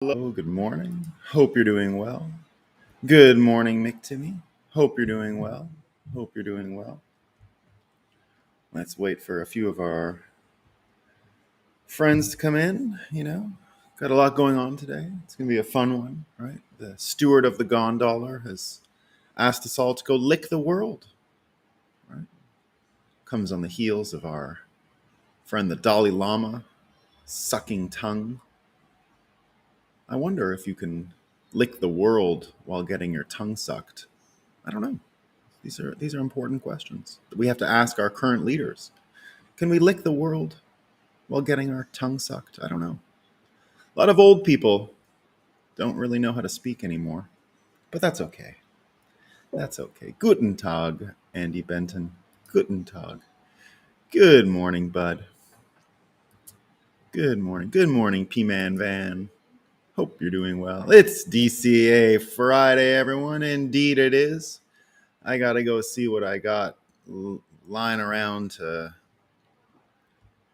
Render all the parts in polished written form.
Hello, good morning. Hope you're doing well. Good morning, Mick Timmy. Hope you're doing well. Hope you're doing well. Let's wait for a few of our friends to come in. Got a lot going on today. It's going to be a fun one, right? The steward of the gondola has asked us all to go lick the world, right? Comes on the heels of our friend the Dalai Lama sucking tongue. I wonder if you can lick the world while getting your tongue sucked. I don't know. These are important questions that we have to ask our current leaders. Can we lick the world while getting our tongue sucked? I don't know. A lot of old people don't really know how to speak anymore, but that's okay. That's okay. Guten Tag, Andy Benton. Guten Tag. Good morning, bud. Good morning. Good morning, P-Man Van. Hope you're doing well. It's DCA Friday, everyone. Indeed it is. I gotta go see what I got lying around to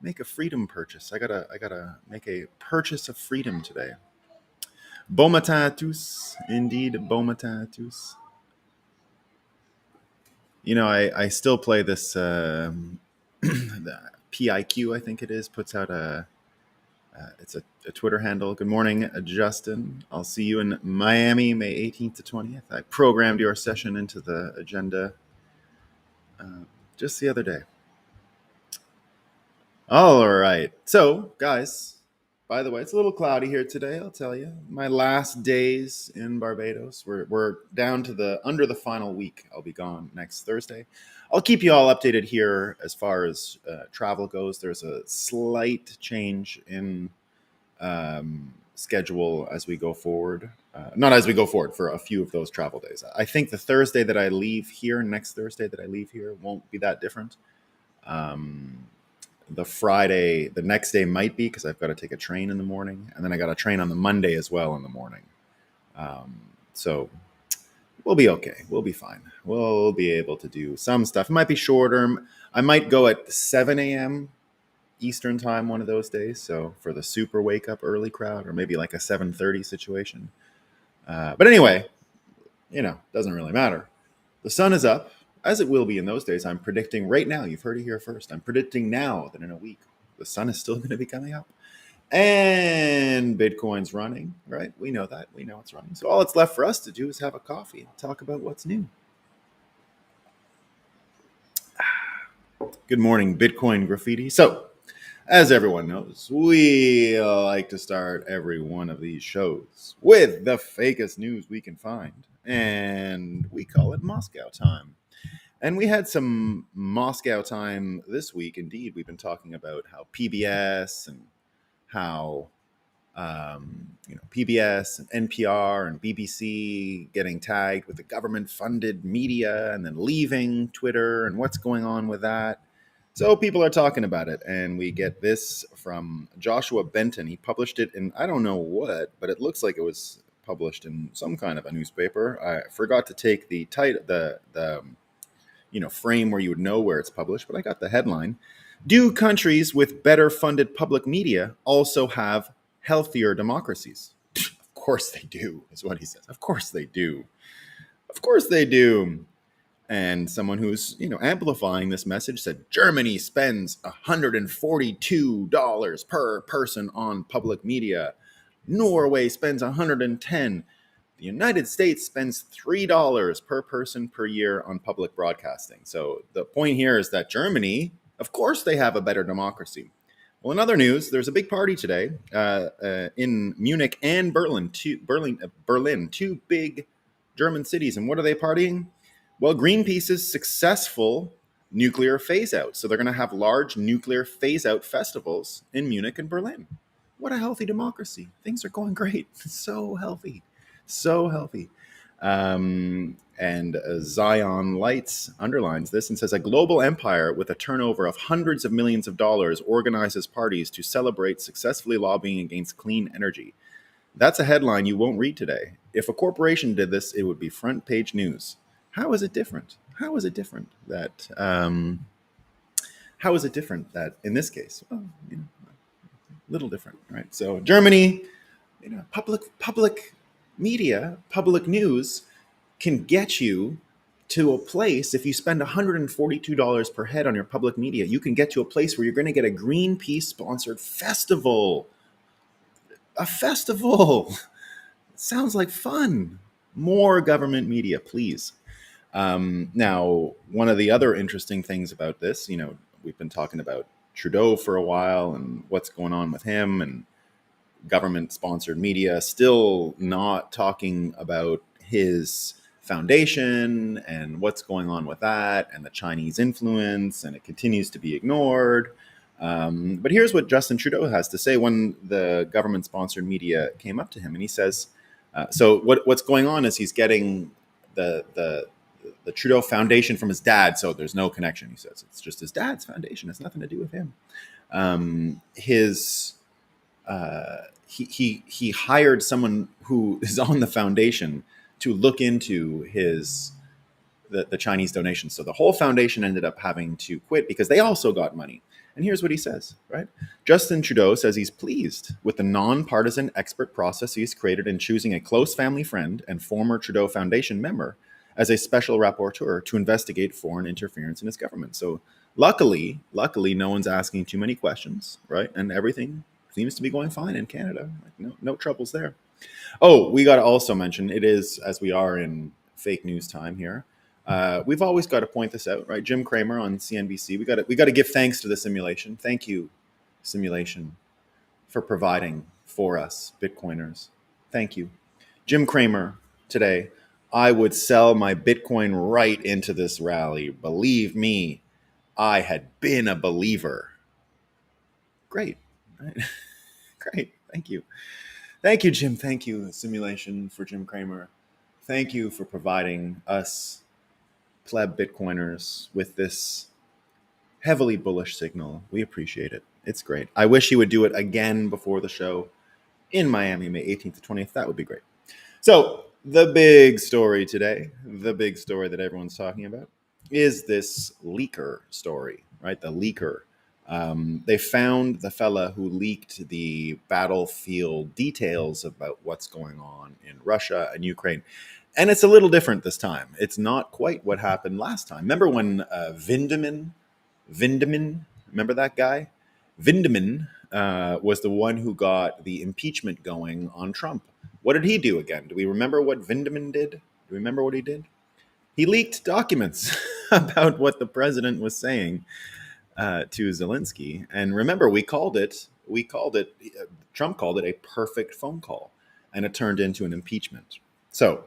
make a freedom purchase. I gotta make a purchase of freedom today. Bon matin à tous. Indeed, bon matin à tous. I still play this the PIQ, I think it is, puts out it's a Twitter handle. Good morning, Justin. I'll see you in Miami, May 18th to 20th. I programmed your session into the agenda just the other day. All right. So, guys, by the way, it's a little cloudy here today, I'll tell you. My last days in Barbados. We're down to the under the final week. I'll be gone next Thursday. I'll keep you all updated here as far as travel goes. There's a slight change in schedule as we go forward. Not as we go forward, for a few of those travel days. I think the Thursday that I leave here, next Thursday that I leave here, won't be that different. The Friday, the next day might be, because I've got to take a train in the morning, and then I got a train on the Monday as well in the morning. So we'll be okay. We'll be fine. We'll be able to do some stuff. It might be shorter. I might go at 7 a.m. Eastern time one of those days. So for the super wake up early crowd, or maybe like a 7:30 situation. But anyway, doesn't really matter. The sun is up, as it will be in those days. I'm predicting right now, you've heard it here first, I'm predicting now that in a week, the sun is still going to be coming up. And Bitcoin's running, right? We know that. We know it's running. So all it's left for us to do is have a coffee and talk about what's new. Good morning, Bitcoin graffiti. So, as everyone knows, we like to start every one of these shows with the fakest news we can find, and we call it Moscow time. And we had some Moscow time this week. Indeed, we've been talking about how PBS and how PBS and NPR and BBC getting tagged with the government-funded media and then leaving Twitter and what's going on with that. So people are talking about it, and we get this from Joshua Benton. He published it in, I don't know what, but it looks like it was published in some kind of a newspaper. I forgot to take the title, the frame where you would know where it's published, but I got the headline. Do countries with better funded public media also have healthier democracies? Of course they do, is what he says. Of course they do. Of course they do. And someone who's, amplifying this message said Germany spends $142 per person on public media. Norway spends $110. The United States spends $3 per person per year on public broadcasting. So the point here is that Germany, of course, they have a better democracy. Well, in other news, there's a big party today in Munich and Berlin, two big German cities. And what are they partying? Well, Greenpeace's successful nuclear phase-out. So they're going to have large nuclear phase-out festivals in Munich and Berlin. What a healthy democracy. Things are going great. So healthy. So healthy. And Zion Lights underlines this and says, a global empire with a turnover of hundreds of millions of dollars organizes parties to celebrate successfully lobbying against clean energy. That's a headline you won't read today. If a corporation did this, it would be front page news. How is it different? How is it different that in this case? Well, a little different, right? So Germany, Public media, public news can get you to a place. If you spend $142 per head on your public media, you can get to a place where you're going to get a Greenpeace sponsored festival. A festival. Sounds like fun. More government media, please. Now, one of the other interesting things about this, we've been talking about Trudeau for a while and what's going on with him, and government sponsored media still not talking about his foundation and what's going on with that and the Chinese influence, and it continues to be ignored. But here's what Justin Trudeau has to say when the government sponsored media came up to him, and he says, so what's going on is he's getting the Trudeau Foundation from his dad, so there's no connection. He says it's just his dad's foundation; it's nothing to do with him. He hired someone who is on the foundation to look into the Chinese donations. So the whole foundation ended up having to quit because they also got money. And here's what he says, right? Justin Trudeau says he's pleased with the nonpartisan expert process he's created in choosing a close family friend and former Trudeau Foundation member as a special rapporteur to investigate foreign interference in his government. So luckily, no one's asking too many questions, right? And everything seems to be going fine in Canada. Like no troubles there. Oh, we got to also mention, it is, as we are in fake news time here, we've always got to point this out, right? Jim Cramer on CNBC. We got to give thanks to the simulation. Thank you, simulation, for providing for us Bitcoiners. Thank you, Jim Cramer. Today, I would sell my Bitcoin right into this rally. Believe me, I had been a believer. Great, right? Great. Thank you. Thank you, Jim. Thank you, simulation, for Jim Cramer. Thank you for providing us pleb Bitcoiners with this heavily bullish signal. We appreciate it. It's great. I wish he would do it again before the show in Miami, May 18th to 20th. That would be great. So the big story today, the big story that everyone's talking about, is this leaker story, right? The leaker. They found the fella who leaked the battlefield details about what's going on in Russia and Ukraine. And it's a little different this time. It's not quite what happened last time. Remember when Vindeman, remember that guy? Vindeman was the one who got the impeachment going on Trump. What did he do again? Do we remember what Vindeman did? Do we remember what he did? He leaked documents about what the president was saying to Zelensky. And remember, Trump called it a perfect phone call, and it turned into an impeachment. So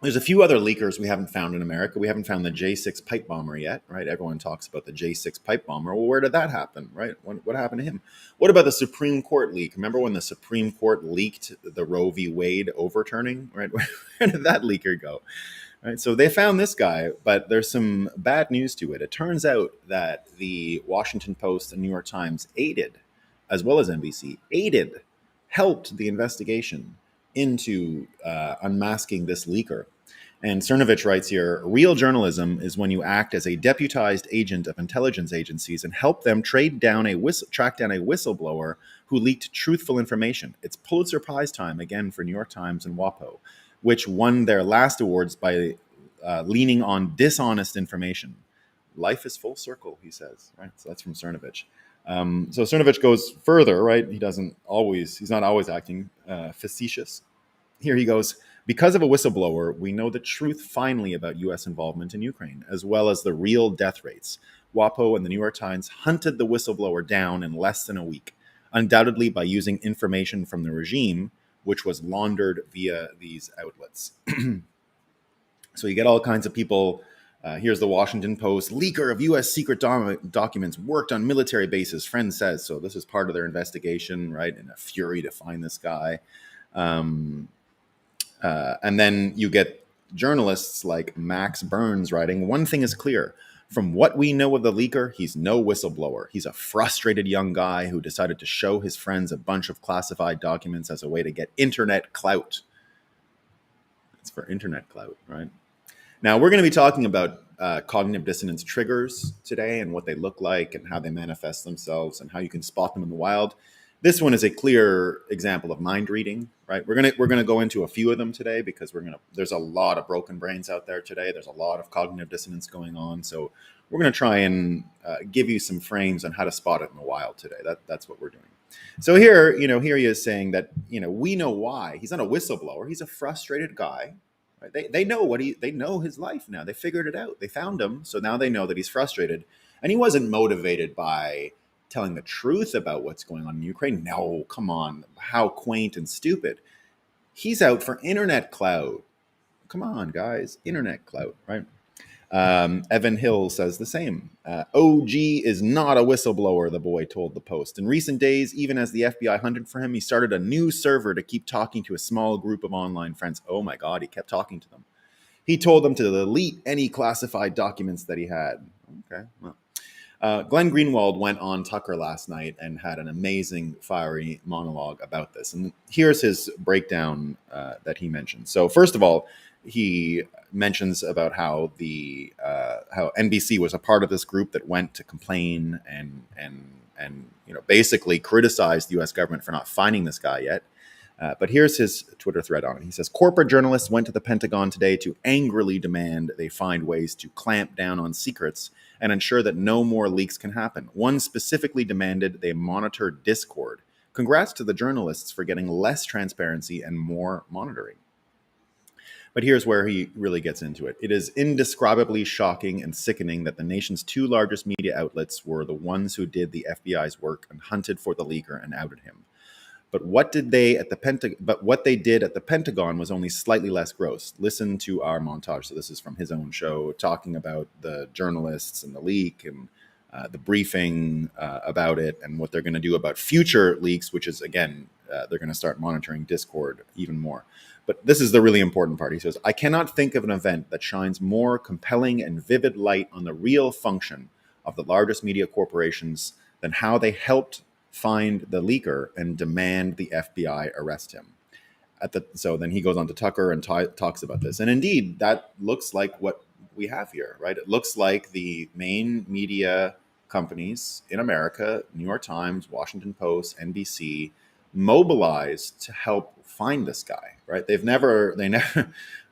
there's a few other leakers we haven't found in America. We haven't found the J6 pipe bomber yet, right? Everyone talks about the J6 pipe bomber. Well, where did that happen, right? What happened to him? What about the Supreme Court leak? Remember when the Supreme Court leaked the Roe v. Wade overturning, right? Where did that leaker go? Right, so they found this guy, but there's some bad news to it. It turns out that the Washington Post and New York Times aided, as well as NBC, helped the investigation into unmasking this leaker. And Cernovich writes here, real journalism is when you act as a deputized agent of intelligence agencies and help them track down a whistleblower who leaked truthful information. It's Pulitzer Prize time again for New York Times and WAPO, which won their last awards by leaning on dishonest information. Life is full circle, he says, right? So that's from Cernovich. So Cernovich goes further, right? He's not always acting facetious. Here he goes, because of a whistleblower, we know the truth finally about U.S. involvement in Ukraine, as well as the real death rates. WAPO and the New York Times hunted the whistleblower down in less than a week, undoubtedly by using information from the regime, which was laundered via these outlets. So you get all kinds of people. Here's the Washington Post. Leaker of U.S. secret documents worked on military bases, friend says. So this is part of their investigation, right? In a fury to find this guy. And then you get journalists like Max Burns writing, one thing is clear. From what we know of the leaker, he's no whistleblower. He's a frustrated young guy who decided to show his friends a bunch of classified documents as a way to get internet clout. It's for internet clout, right? Now, we're going to be talking about cognitive dissonance triggers today and what they look like and how they manifest themselves and how you can spot them in the wild. This one is a clear example of mind reading, right? We're gonna go into a few of them today because there's a lot of broken brains out there today. There's a lot of cognitive dissonance going on, so we're gonna try and give you some frames on how to spot it in the wild today. That's what we're doing. So here, here he is saying that we know why he's not a whistleblower. He's a frustrated guy. Right? They know they know his life now. They figured it out. They found him, so now they know that he's frustrated, and he wasn't motivated by telling the truth about what's going on in Ukraine. No, come on. How quaint and stupid. He's out for internet clout. Come on, guys. Internet clout, right? Evan Hill says the same. OG is not a whistleblower, the boy told the Post. In recent days, even as the FBI hunted for him, he started a new server to keep talking to a small group of online friends. Oh my God, he kept talking to them. He told them to delete any classified documents that he had. Okay, well. Glenn Greenwald went on Tucker last night and had an amazing, fiery monologue about this. And here's his breakdown that he mentioned. So first of all, he mentions about how how NBC was a part of this group that went to complain and basically criticized the U.S. government for not finding this guy yet. But here's his Twitter thread on it. He says, corporate journalists went to the Pentagon today to angrily demand they find ways to clamp down on secrets and ensure that no more leaks can happen. One specifically demanded they monitor Discord. Congrats to the journalists for getting less transparency and more monitoring. But here's where he really gets into it. It is indescribably shocking and sickening that the nation's two largest media outlets were the ones who did the FBI's work and hunted for the leaker and outed him. But what they did at the Pentagon was only slightly less gross. Listen to our montage. So this is from his own show, talking about the journalists and the leak and the briefing about it and what they're going to do about future leaks, which is, again, they're going to start monitoring Discord even more. But this is the really important part. He says, I cannot think of an event that shines more compelling and vivid light on the real function of the largest media corporations than how they helped find the leaker and demand the FBI arrest him. So then he goes on to Tucker and talks about this. And indeed, that looks like what we have here, right? It looks like the main media companies in America, New York Times, Washington Post, NBC, mobilized to help find this guy, right? They never,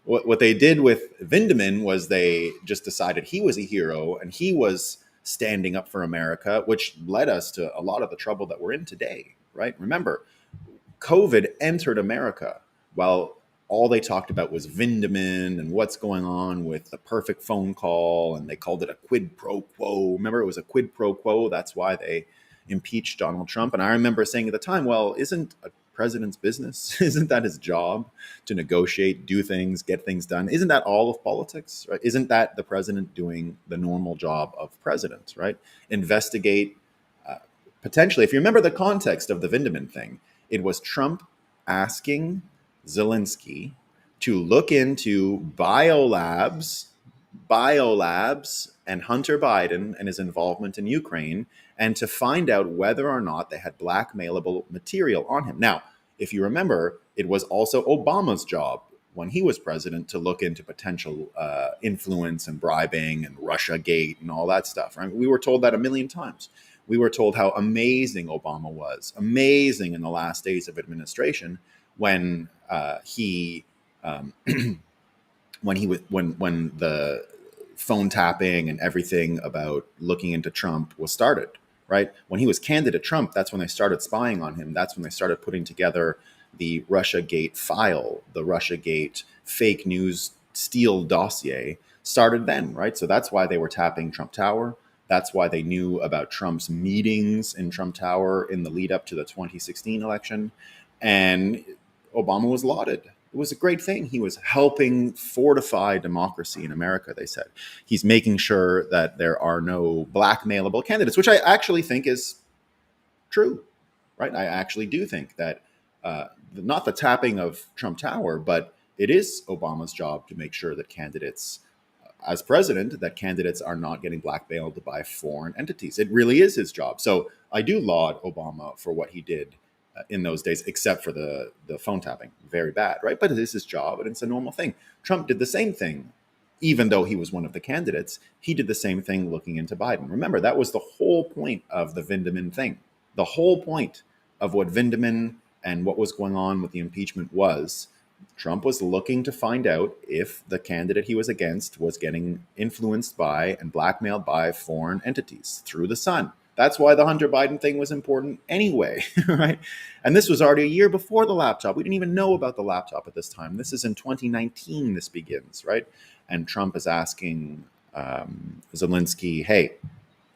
what they did with Vindeman was they just decided he was a hero and he was standing up for America, which led us to a lot of the trouble that we're in today, right? Remember, COVID entered America while all they talked about was Vindeman and what's going on with the perfect phone call, and they called it a quid pro quo. Remember, it was a quid pro quo. That's why they impeached Donald Trump. And I remember saying at the time, well, isn't a president's business? Isn't that his job to negotiate, do things, get things done? Isn't that all of politics, right? Isn't that the president doing the normal job of president, right? Investigate, potentially. If you remember the context of the Vindeman thing, it was Trump asking Zelensky to look into biolabs and Hunter Biden and his involvement in Ukraine, and to find out whether or not they had blackmailable material on him. Now, if you remember, it was also Obama's job when he was president to look into potential influence and bribing and Russiagate and all that stuff. Right? We were told that a million times. We were told how amazing Obama was, amazing in the last days of administration when when the phone tapping and everything about looking into Trump was started, right? When he was candidate Trump, that's when they started spying on him. That's when they started putting together the Russiagate file, the Russiagate fake news steal dossier started then, right? So that's why they were tapping Trump Tower. That's why they knew about Trump's meetings in Trump Tower in the lead up to the 2016 election. And Obama was lauded. It was a great thing. He was helping fortify democracy in America, they said. He's making sure that there are no blackmailable candidates, which I actually think is true, right? I actually do think that not the tapping of Trump Tower, but it is Obama's job to make sure that candidates, as president, that candidates are not getting blackmailed by foreign entities. It really is his job. So I do laud Obama for what he did in those days, except for the phone tapping. Very bad, right? But it is his job, and it's a normal thing. Trump did the same thing. Even though he was one of the candidates, he did the same thing looking into Biden. Remember, that was the whole point of the Vindeman thing. The whole point of what Vindeman and what was going on with the impeachment was, Trump was looking to find out if the candidate he was against was getting influenced by and blackmailed by foreign entities through the sun. That's why the Hunter Biden thing was important anyway, right? And this was already a year before the laptop. We didn't even know about the laptop at this time. This is in 2019, this begins, right? And Trump is asking Zelensky, hey,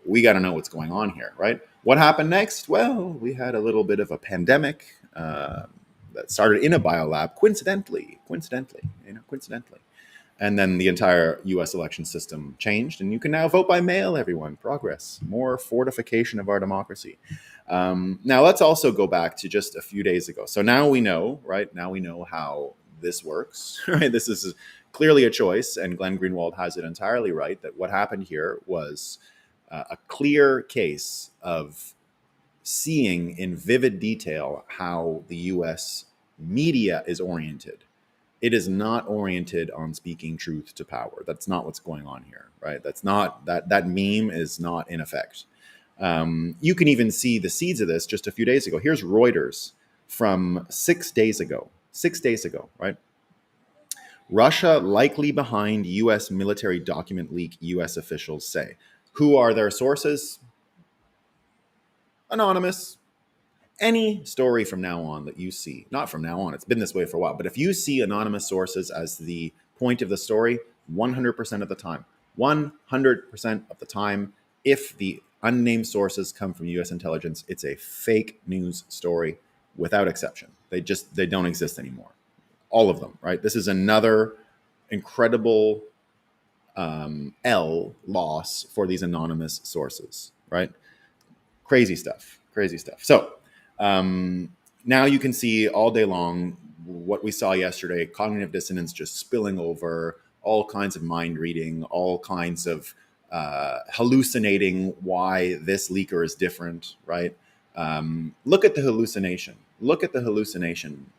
we got to know what's going on here, right? What happened next? Well, we had a little bit of a pandemic that started in a biolab, coincidentally. And then the entire U.S. election system changed, and you can now vote by mail, everyone. Progress. More fortification of our democracy. Now, let's also go back to just a few days ago. So now we know, right? Now we know how this works, right? This is clearly a choice, and Glenn Greenwald has it entirely right, that what happened here was a clear case of seeing in vivid detail how the U.S. media is oriented. It is not oriented on speaking truth to power. That's not what's going on here, right? That's not that meme is not in effect. You can even see the seeds of this just a few days ago. Here's Reuters from 6 days ago. 6 days ago, right? Russia likely behind U.S. military document leak, U.S. officials say. Who are their sources? Anonymous. Any story from now on that you see, not from now on, it's been this way for a while, but if you see anonymous sources as the point of the story, 100% of the time, 100% of the time, if the unnamed sources come from U.S. intelligence, it's a fake news story without exception. They don't exist anymore. All of them, right? This is another incredible L loss for these anonymous sources, right? Crazy stuff. So now you can see all day long what we saw yesterday, cognitive dissonance just spilling over, all kinds of mind reading, all kinds of hallucinating why this leaker is different, right? Look at the hallucination.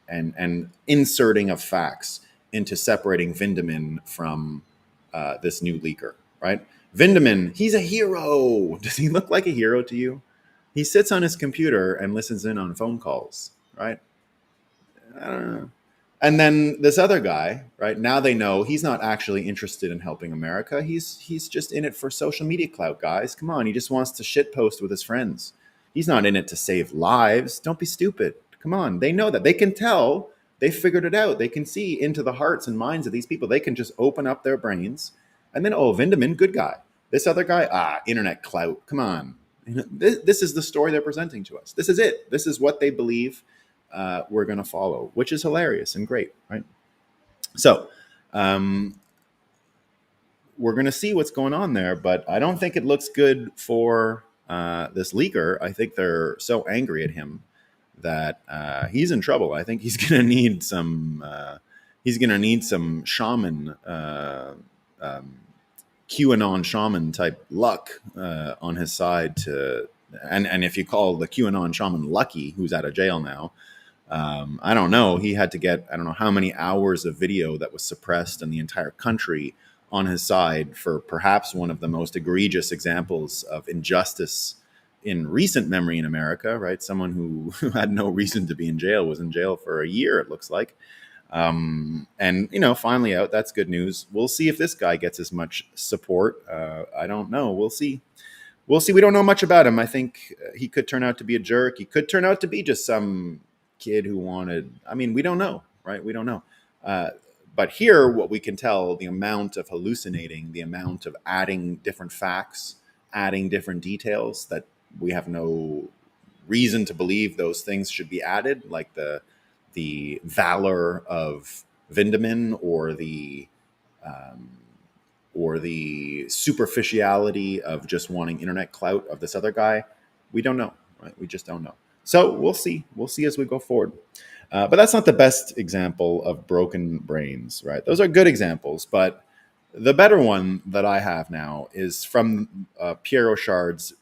And inserting of facts into separating Vindeman from this new leaker, right? Vindeman, he's a hero. Does he look like a hero to you? He sits on his computer and listens in on phone calls, right? I don't know. And then this other guy, right? Now they know he's not actually interested in helping America. He's just in it for social media clout, guys. Come on, he just wants to shitpost with his friends. He's not in it to save lives. Don't be stupid. Come on, they know that. They can tell. They figured it out. They can see into the hearts and minds of these people. They can just open up their brains. And then, oh, Vindeman, good guy. This other guy, internet clout. Come on. This is the story they're presenting to us. This is it. This is what they believe we're going to follow, which is hilarious and great, right? So we're going to see what's going on there, but I don't think it looks good for this leaker. I think they're so angry at him that he's in trouble. I think he's going to need some. He's going to need some shaman. QAnon shaman type luck on his side and if you call the QAnon shaman lucky, who's out of jail now, I don't know. He had to get, I don't know how many hours of video that was suppressed in the entire country on his side for perhaps one of the most egregious examples of injustice in recent memory in America, right? Someone who had no reason to be in jail was in jail for a year, it looks like. And, finally out, that's good news. We'll see if this guy gets as much support. I don't know. We'll see. We don't know much about him. I think he could turn out to be a jerk. He could turn out to be just some kid who wanted, we don't know, right? We don't know. But here, what we can tell, the amount of hallucinating, the amount of adding different facts, adding different details that we have no reason to believe those things should be added, like the valor of Vindeman or the superficiality of just wanting internet clout of this other guy. We don't know, right? We just don't know. So we'll see. We'll see as we go forward. But that's not the best example of broken brains, right? Those are good examples, but the better one that I have now is from Pierre Rochard's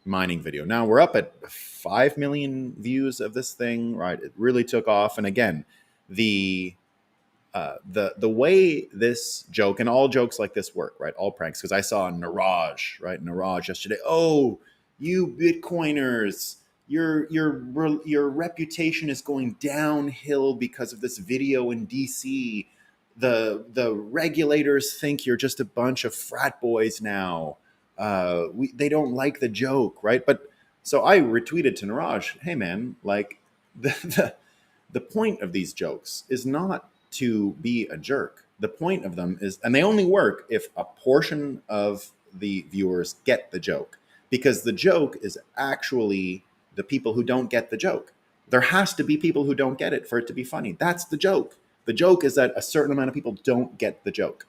mining video. Now we're up at 5 million views of this thing, right? It really took off. And again, the way this joke, and all jokes like this work, right? All pranks, because I saw Niraj, right? Niraj yesterday. Oh, you Bitcoiners, your reputation is going downhill because of this video in DC. The regulators think you're just a bunch of frat boys now. They don't like the joke, right? But so I retweeted to Niraj, hey man, like the the point of these jokes is not to be a jerk. The point of them is, and they only work if a portion of the viewers get the joke, because the joke is actually the people who don't get the joke. There has to be people who don't get it for it to be funny. That's the joke. The joke is that a certain amount of people don't get the joke.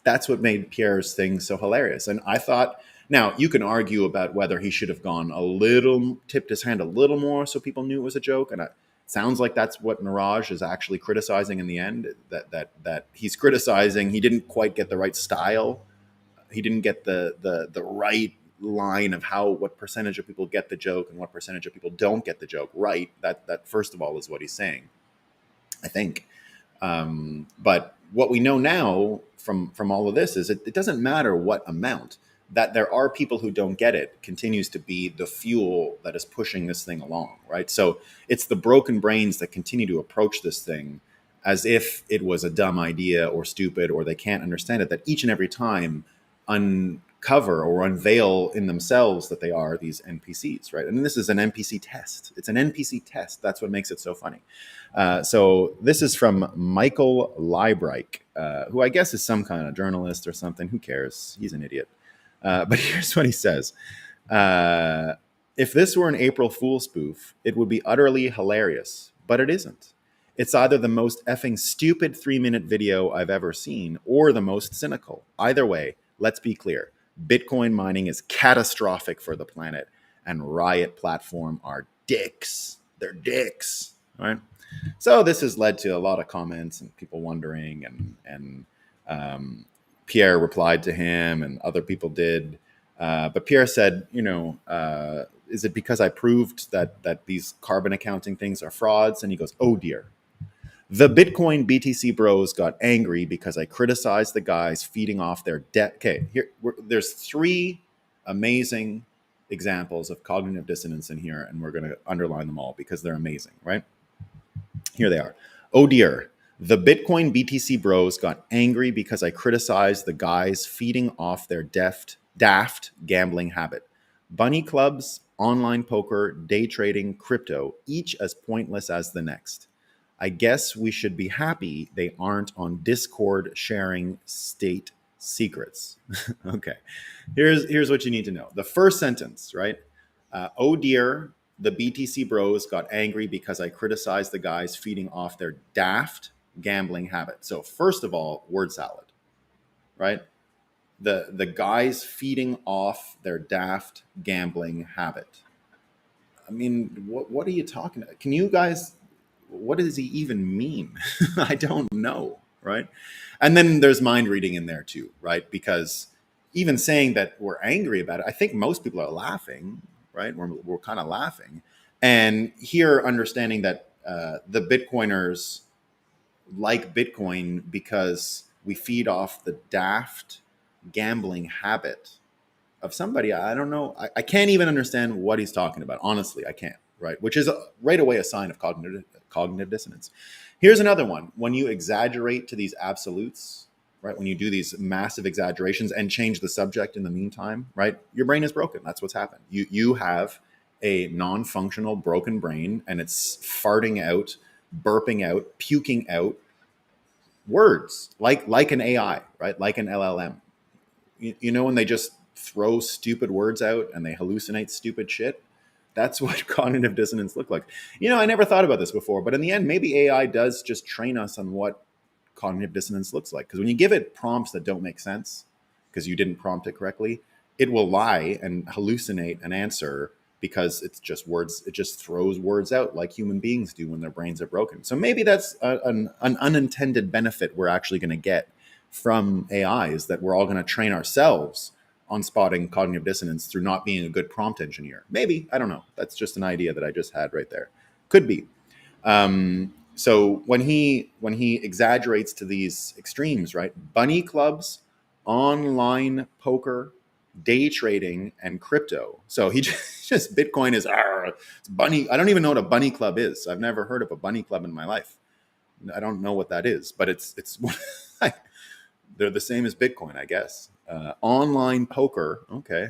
That's what made Pierre's thing so hilarious. And I thought, now you can argue about whether he should have gone a little, tipped his hand a little more so people knew it was a joke. And it sounds like that's what Niraj is actually criticizing in the end. That he's criticizing he didn't quite get the right style. He didn't get the right line of what percentage of people get the joke and what percentage of people don't get the joke right. That first of all is what he's saying, I think. But what we know now from all of this is it doesn't matter what amount. That there are people who don't get it continues to be the fuel that is pushing this thing along, right? So it's the broken brains that continue to approach this thing as if it was a dumb idea or stupid or they can't understand it, that each and every time uncover or unveil in themselves that they are these NPCs, right? And this is an NPC test. It's an NPC test. That's what makes it so funny. So this is from Michael Leibreich, who I guess is some kind of journalist or something. Who cares? He's an idiot. But here's what he says. If this were an April Fool spoof, it would be utterly hilarious, but it isn't. It's either the most effing stupid 3-minute video I've ever seen or the most cynical. Either way, let's be clear. Bitcoin mining is catastrophic for the planet, and Riot Platform are dicks. They're dicks, right? So this has led to a lot of comments and people wondering, and Pierre replied to him, and other people did. But Pierre said, is it because I proved that these carbon accounting things are frauds? And he goes, oh dear. The Bitcoin BTC bros got angry because I criticized the guys feeding off their debt. Okay, there's 3 amazing examples of cognitive dissonance in here, and we're going to underline them all because they're amazing, right? Here they are. Oh dear. The Bitcoin BTC bros got angry because I criticized the guys feeding off their daft gambling habit. Bunny clubs, online poker, day trading, crypto, each as pointless as the next. I guess we should be happy they aren't on Discord sharing state secrets. Okay, here's what you need to know. The first sentence, right? Oh dear, the BTC bros got angry because I criticized the guys feeding off their daft gambling habit. So first of all, word salad, right? The guys feeding off their daft gambling habit. I mean, what are you talking about? Can you guys, what does he even mean? I don't know, right? And then there's mind reading in there too, right? Because even saying that we're angry about it, I think most people are laughing, right? We're kind of laughing. And here understanding that the Bitcoiners like Bitcoin because we feed off the daft gambling habit of somebody. I don't know. I can't even understand what he's talking about. Honestly, I can't, right? Which is right away a sign of cognitive dissonance. Here's another one. When you exaggerate to these absolutes, right? When you do these massive exaggerations and change the subject in the meantime, right? Your brain is broken. That's what's happened. You have a non-functional broken brain, and it's farting out, burping out, puking out words like an AI, right? Like an LLM. You know, when they just throw stupid words out and they hallucinate stupid shit. That's what cognitive dissonance looked like. I never thought about this before, but in the end, maybe AI does just train us on what cognitive dissonance looks like. Because when you give it prompts that don't make sense, because you didn't prompt it correctly, it will lie and hallucinate an answer because it's just words. It just throws words out like human beings do when their brains are broken. So maybe that's an unintended benefit we're actually going to get from AI, is that we're all going to train ourselves on spotting cognitive dissonance through not being a good prompt engineer. Maybe, I don't know. That's just an idea that I just had right there. Could be. So when he exaggerates to these extremes, right? Bunny clubs, online poker, day trading, and crypto. So he just Bitcoin is it's bunny. I don't even know what a bunny club is. I've never heard of a bunny club in my life. I don't know what that is, but it's they're the same as Bitcoin, I guess. Online poker, okay,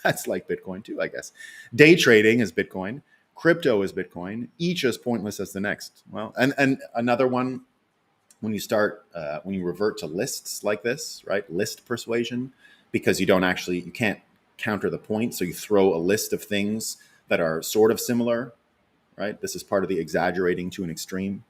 that's like Bitcoin too, I guess. Day trading is Bitcoin. Crypto is Bitcoin. Each as pointless as the next. Well, and another one, when when you revert to lists like this, right? List persuasion, because you can't counter the point, so you throw a list of things that are sort of similar, right? This is part of the exaggerating to an extreme.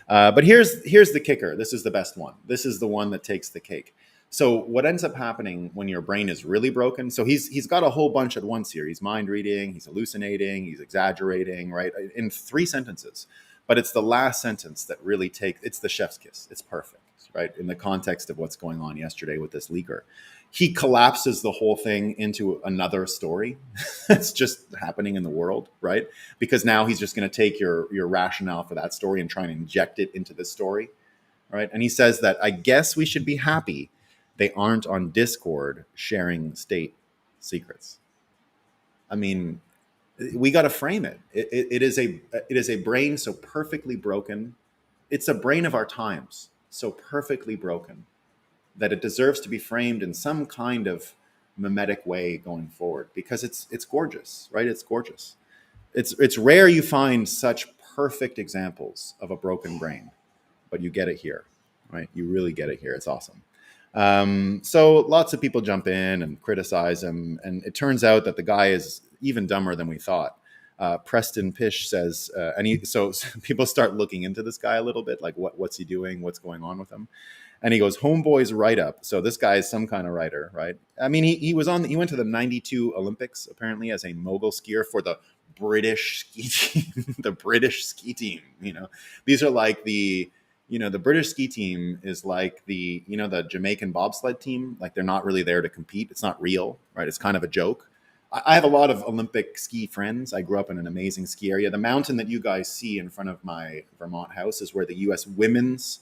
But here's the kicker. This is the best one. This is the one that takes the cake. So what ends up happening when your brain is really broken? So he's got a whole bunch at once here. He's mind reading, he's hallucinating, he's exaggerating, right? In 3 sentences. But it's the last sentence that really it's the chef's kiss. It's perfect, right? In the context of what's going on yesterday with this leaker. He collapses the whole thing into another story that's just happening in the world, right? Because now he's just going to take your rationale for that story and try and inject it into this story, right? And he says that I guess we should be happy they aren't on Discord sharing state secrets. I mean, we got to frame it. It is a brain so perfectly broken. It's a brain of our times, so perfectly broken that it deserves to be framed in some kind of mimetic way going forward, because it's gorgeous, right? It's gorgeous. It's rare you find such perfect examples of a broken brain, but you get it here, right? You really get it here. It's awesome. So lots of people jump in and criticize him, and it turns out that the guy is even dumber than we thought. Preston Pish says, so people start looking into this guy a little bit, like what's he doing, what's going on with him, and he goes, "Homeboy's write up." So this guy is some kind of writer, right? I mean, he went to the '92 Olympics apparently as a mogul skier for the British ski team, the British ski team. These are like the British ski team is like the Jamaican bobsled team. Like, they're not really there to compete. It's not real, right? It's kind of a joke. I have a lot of Olympic ski friends. I grew up in an amazing ski area. The mountain that you guys see in front of my Vermont house is where the U.S. women's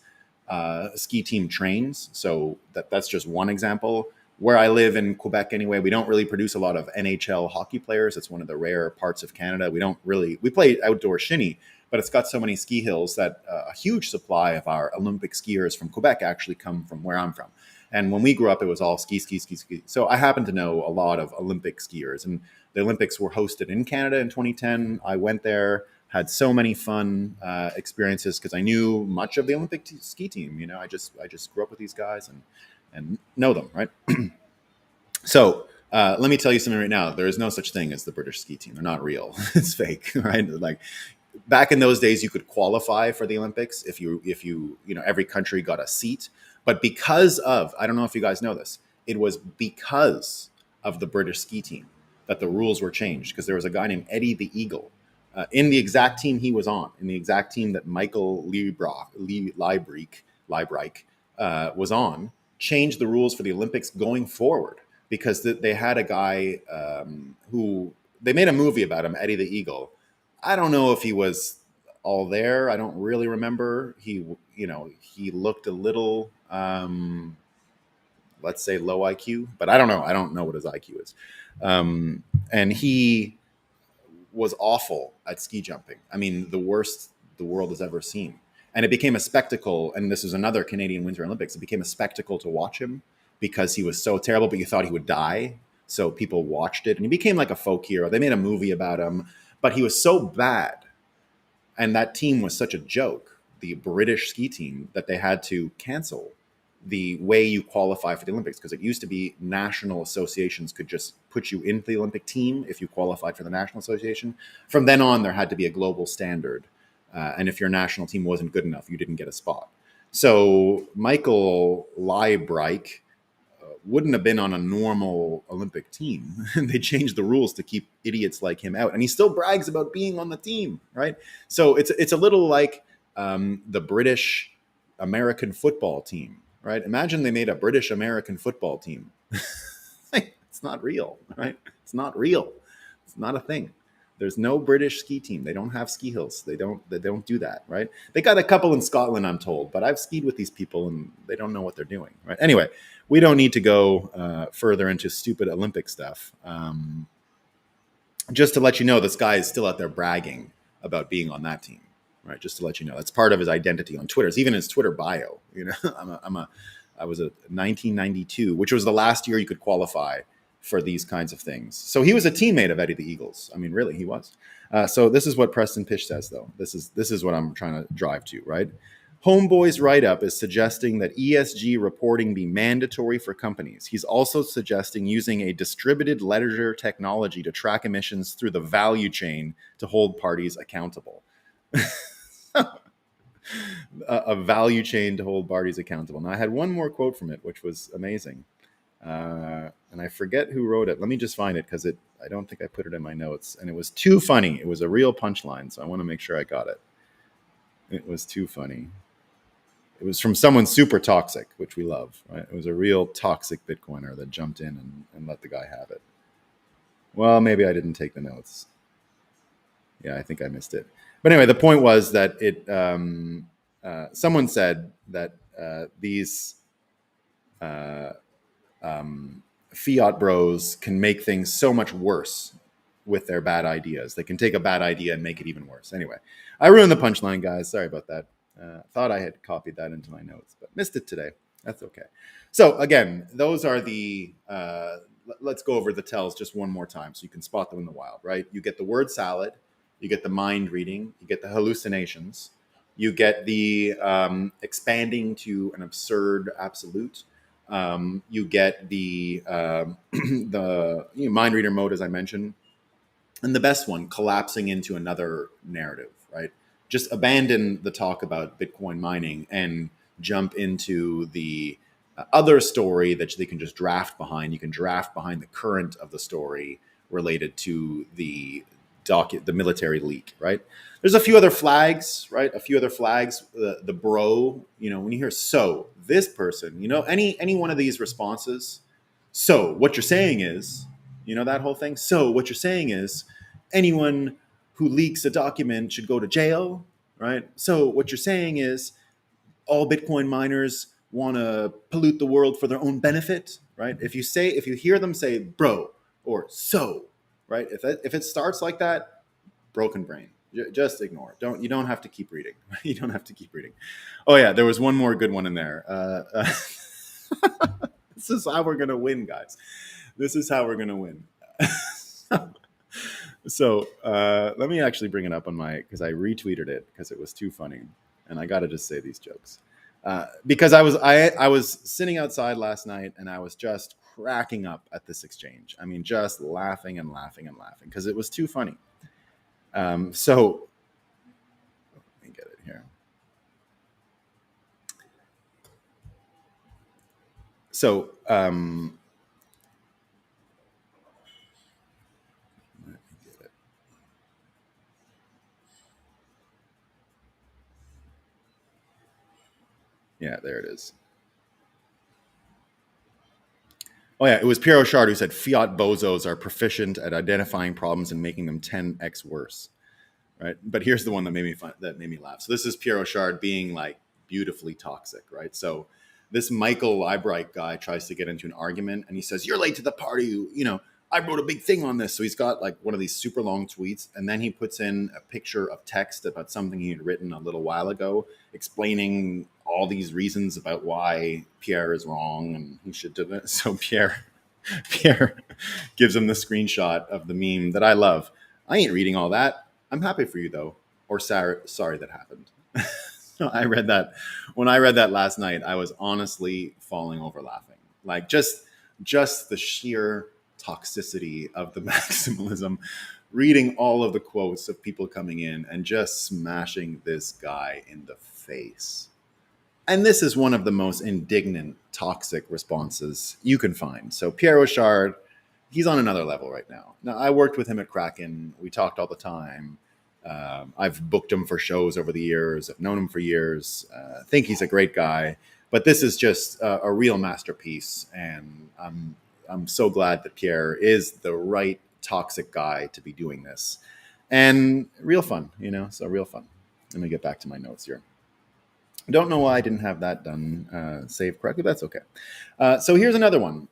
ski team trains. So that's just one example. Where I live in Quebec anyway, we don't really produce a lot of NHL hockey players. It's one of the rare parts of Canada. We play outdoor shinny, but it's got so many ski hills that a huge supply of our Olympic skiers from Quebec actually come from where I'm from. And when we grew up, it was all ski, ski, ski, ski. So I happen to know a lot of Olympic skiers. And the Olympics were hosted in Canada in 2010. I went there, had so many fun experiences because I knew much of the Olympic ski team. I just grew up with these guys and know them, right? So let me tell you something right now. There is no such thing as the British ski team. They're not real. It's fake, right? Like, back in those days, you could qualify for the Olympics if every country got a seat. But because of, I don't know if you guys know this, it was because of the British ski team that the rules were changed, because there was a guy named Eddie the Eagle in the exact team he was on, in the exact team that Michael Liebreich was on, changed the rules for the Olympics going forward, because they had a guy who, they made a movie about him, Eddie the Eagle. I don't know if he was all there. I don't really remember. He looked a little, let's say, low IQ, but I don't know. I don't know what his IQ is. And he was awful at ski jumping. I mean, the worst the world has ever seen. And it became a spectacle. And this was another Canadian Winter Olympics. It became a spectacle to watch him because he was so terrible, but you thought he would die. So people watched it, and he became like a folk hero. They made a movie about him, but he was so bad. And that team was such a joke, the British ski team, that they had to cancel the way you qualify for the Olympics, because it used to be national associations could just put you into the Olympic team if you qualified for the national association. From then on, there had to be a global standard. And if your national team wasn't good enough, you didn't get a spot. So Michael Liebreich wouldn't have been on a normal Olympic team. They changed the rules to keep idiots like him out. And he still brags about being on the team, right? So it's a little like the British American football team, right? Imagine they made a British American football team. It's not real, right? It's not real. It's not a thing. There's no British ski team. They don't have ski hills. They don't do that, right? They got a couple in Scotland, I'm told, but I've skied with these people and they don't know what they're doing, right? Anyway, we don't need to go further into stupid Olympic stuff. Just to let you know, this guy is still out there bragging about being on that team, right? Just to let you know, that's part of his identity on Twitter. It's even his Twitter bio. You know, I was a 1992, which was the last year you could qualify for these kinds of things. So he was a teammate of Eddie the Eagles. I mean, really, he was. So this is what Preston Pish says, though. This is what I'm trying to drive to, right? Homeboy's write-up is suggesting that ESG reporting be mandatory for companies. He's also suggesting using a distributed ledger technology to track emissions through the value chain to hold parties accountable. A value chain to hold parties accountable. Now, I had one more quote from it, which was amazing. And I forget who wrote it. Let me just find it because I don't think I put it in my notes. And it was too funny. It was a real punchline, so I want to make sure I got it. It was too funny. It was from someone super toxic, which we love, right? It was a real toxic Bitcoiner that jumped in and let the guy have it. Well, maybe I didn't take the notes. Yeah, I think I missed it. But anyway, the point was that someone said that these fiat bros can make things so much worse with their bad ideas. They can take a bad idea and make it even worse. Anyway, I ruined the punchline, guys. Sorry about that. Thought I had copied that into my notes, but missed it today. That's okay. So again, those are the, let's go over the tells just one more time so you can spot them in the wild, right? You get the word salad, you get the mind reading, you get the hallucinations, you get the expanding to an absurd absolute. You get the mind reader mode, as I mentioned. And the best one, collapsing into another narrative, right? Just abandon the talk about Bitcoin mining and jump into the other story that they can just draft behind. You can draft behind the current of the story related to the military leak, right? There's a few other flags, right? A few other flags. The bro, when you hear "so," this person, any one of these responses. So what you're saying is, that whole thing. So what you're saying is, anyone who leaks a document should go to jail, right? So what you're saying is, all Bitcoin miners want to pollute the world for their own benefit, right? If you hear them say "bro" or "so," right? If it starts like that, broken brain. Just ignore it. You don't have to keep reading. You don't have to keep reading. Oh yeah, there was one more good one in there. This is how we're gonna win, guys. This is how we're gonna win. So let me actually bring it up because I retweeted it because it was too funny, and I got to just say these jokes because I was sitting outside last night and I was just cracking up at this exchange. I mean, just laughing and laughing and laughing because it was too funny. So let me get it here. So let me get it. Yeah, there it is. Oh yeah, it was Pierre Rochard who said fiat bozos are proficient at identifying problems and making them 10x worse. Right, but here's the one that made me laugh. So this is Pierre Rochard being like beautifully toxic, right? So this Michael Leibright guy tries to get into an argument, and he says, "You're late to the party. I wrote a big thing on this." So he's got like one of these super long tweets, and then he puts in a picture of text about something he had written a little while ago, explaining all these reasons about why Pierre is wrong and he should do it. So Pierre gives him the screenshot of the meme that I love. "I ain't reading all that. I'm happy for you though," or sorry that happened. So I read that. When I read that last night, I was honestly falling over laughing. Like just the sheer toxicity of the maximalism, reading all of the quotes of people coming in and just smashing this guy in the face. And this is one of the most indignant, toxic responses you can find. So Pierre Rochard, he's on another level right now. Now, I worked with him at Kraken. We talked all the time. I've booked him for shows over the years. I've known him for years. I think he's a great guy. But this is just a real masterpiece. And I'm so glad that Pierre is the right toxic guy to be doing this. And real fun, so real fun. Let me get back to my notes here. Don't know why I didn't have that done, saved correctly. That's okay. So here's another one.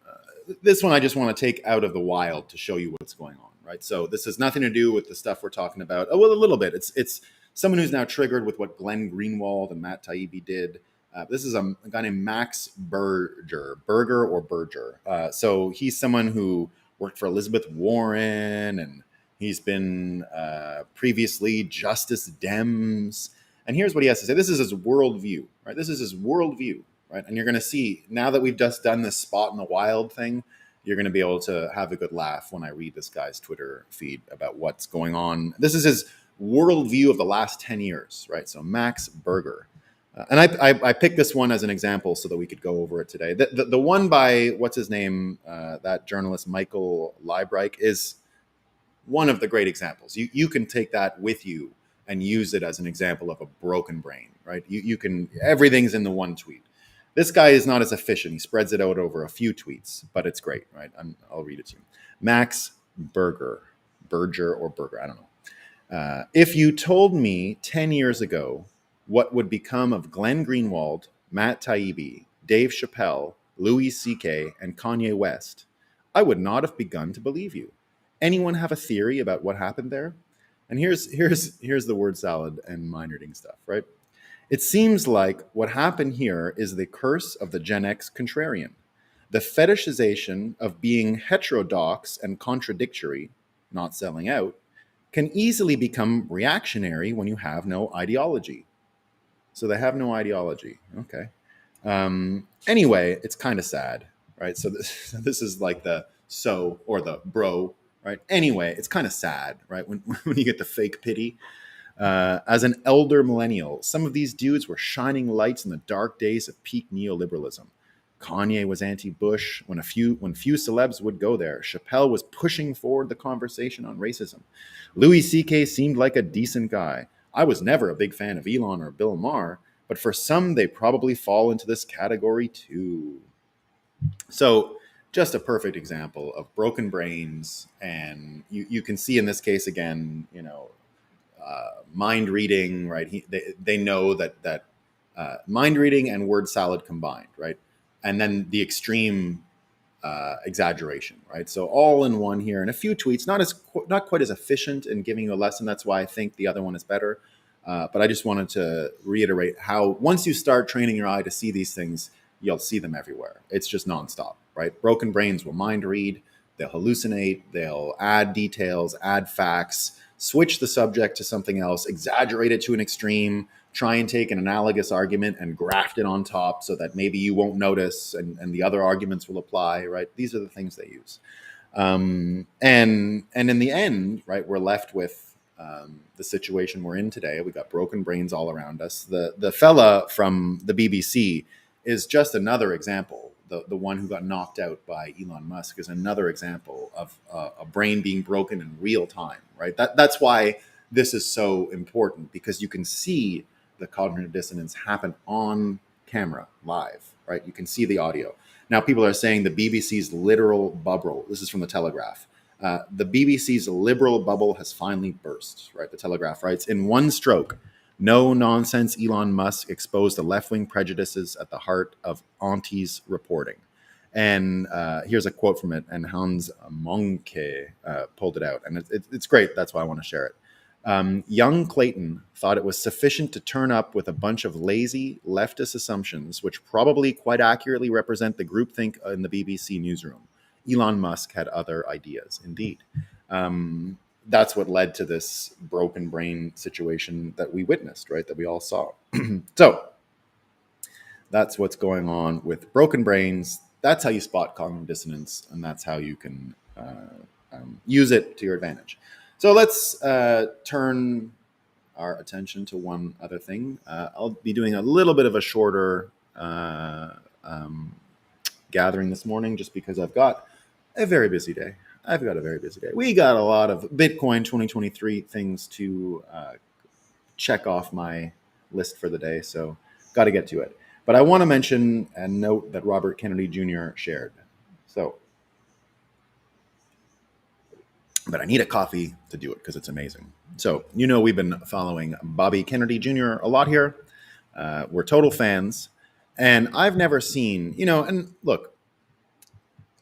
This one I just want to take out of the wild to show you what's going on, right? So this has nothing to do with the stuff we're talking about. Oh, well, a little bit. It's someone who's now triggered with what Glenn Greenwald and Matt Taibbi did. This is a guy named Max Berger. So he's someone who worked for Elizabeth Warren, and he's been previously Justice Dems. And here's what he has to say. This is his worldview, right? This is his worldview, right? And you're going to see, now that we've just done this spot in the wild thing, you're going to be able to have a good laugh when I read this guy's Twitter feed about what's going on. This is his worldview of the last 10 years, right? So Max Berger. And I picked this one as an example so that we could go over it today. The one by, what's his name, that journalist Michael Liebreich, is one of the great examples. You can take that with you and use it as an example of a broken brain, right? You can, everything's in the one tweet. This guy is not as efficient. He spreads it out over a few tweets, but it's great, right? I'll read it to you. Max Berger, I don't know. If you told me 10 years ago what would become of Glenn Greenwald, Matt Taibbi, Dave Chappelle, Louis C.K., and Kanye West, I would not have begun to believe you. Anyone have a theory about what happened there? And here's the word salad and mind reading stuff, right? It seems like what happened here is the curse of the Gen X contrarian. The fetishization of being heterodox and contradictory, not selling out, can easily become reactionary when you have no ideology. So they have no ideology. Okay. Anyway, it's kind of sad, right? So this is like the or the bro, right? Anyway, it's kind of sad, right? When you get the fake pity. As an elder millennial, some of these dudes were shining lights in the dark days of peak neoliberalism. Kanye was anti-Bush when few celebs would go there. Chappelle was pushing forward the conversation on racism. Louis C.K. seemed like a decent guy. I was never a big fan of Elon or Bill Maher, but for some, they probably fall into this category too. So just a perfect example of broken brains. And you can see in this case, again, mind reading, right? They know that mind reading and word salad combined, right? And then the extreme exaggeration, right? So all in one here, and a few tweets, not quite as efficient in giving you a lesson. That's why I think the other one is better. But I just wanted to reiterate how once you start training your eye to see these things, you'll see them everywhere. It's just nonstop, right? Broken brains will mind read, they'll hallucinate, they'll add details, add facts, switch the subject to something else, exaggerate it to an extreme, try and take an analogous argument and graft it on top so that maybe you won't notice and the other arguments will apply, right? These are the things they use. And in the end, right, we're left with the situation we're in today. We got broken brains all around us. The fella from the BBC is just another example. The one who got knocked out by Elon Musk is another example of a brain being broken in real time, right? That's why this is so important, because you can see the cognitive dissonance happen on camera, live, right? You can see the audio. Now, people are saying the BBC's literal bubble, this is from the Telegraph, the BBC's liberal bubble has finally burst, right? The Telegraph writes, in one stroke, no nonsense Elon Musk exposed the left-wing prejudices at the heart of Auntie's reporting. And here's a quote from it, and Hans Monke pulled it out. And it's great. That's why I want to share it. Young Clayton thought it was sufficient to turn up with a bunch of lazy leftist assumptions, which probably quite accurately represent the groupthink in the BBC newsroom. Elon Musk had other ideas, indeed. That's what led to this broken brain situation that we witnessed, right? That we all saw. So that's what's going on with broken brains. That's how you spot cognitive dissonance, and that's how you can use it to your advantage. So let's turn our attention to one other thing. I'll be doing a little bit of a shorter gathering this morning just because I've got a very busy day. We got a lot of Bitcoin 2023 things to check off my list for the day, so got to get to it. But I want to mention a note that Robert Kennedy Jr. shared. So but I need a coffee to do it because it's amazing. So, we've been following Bobby Kennedy Jr. a lot here. We're total fans. And I've never seen, and look,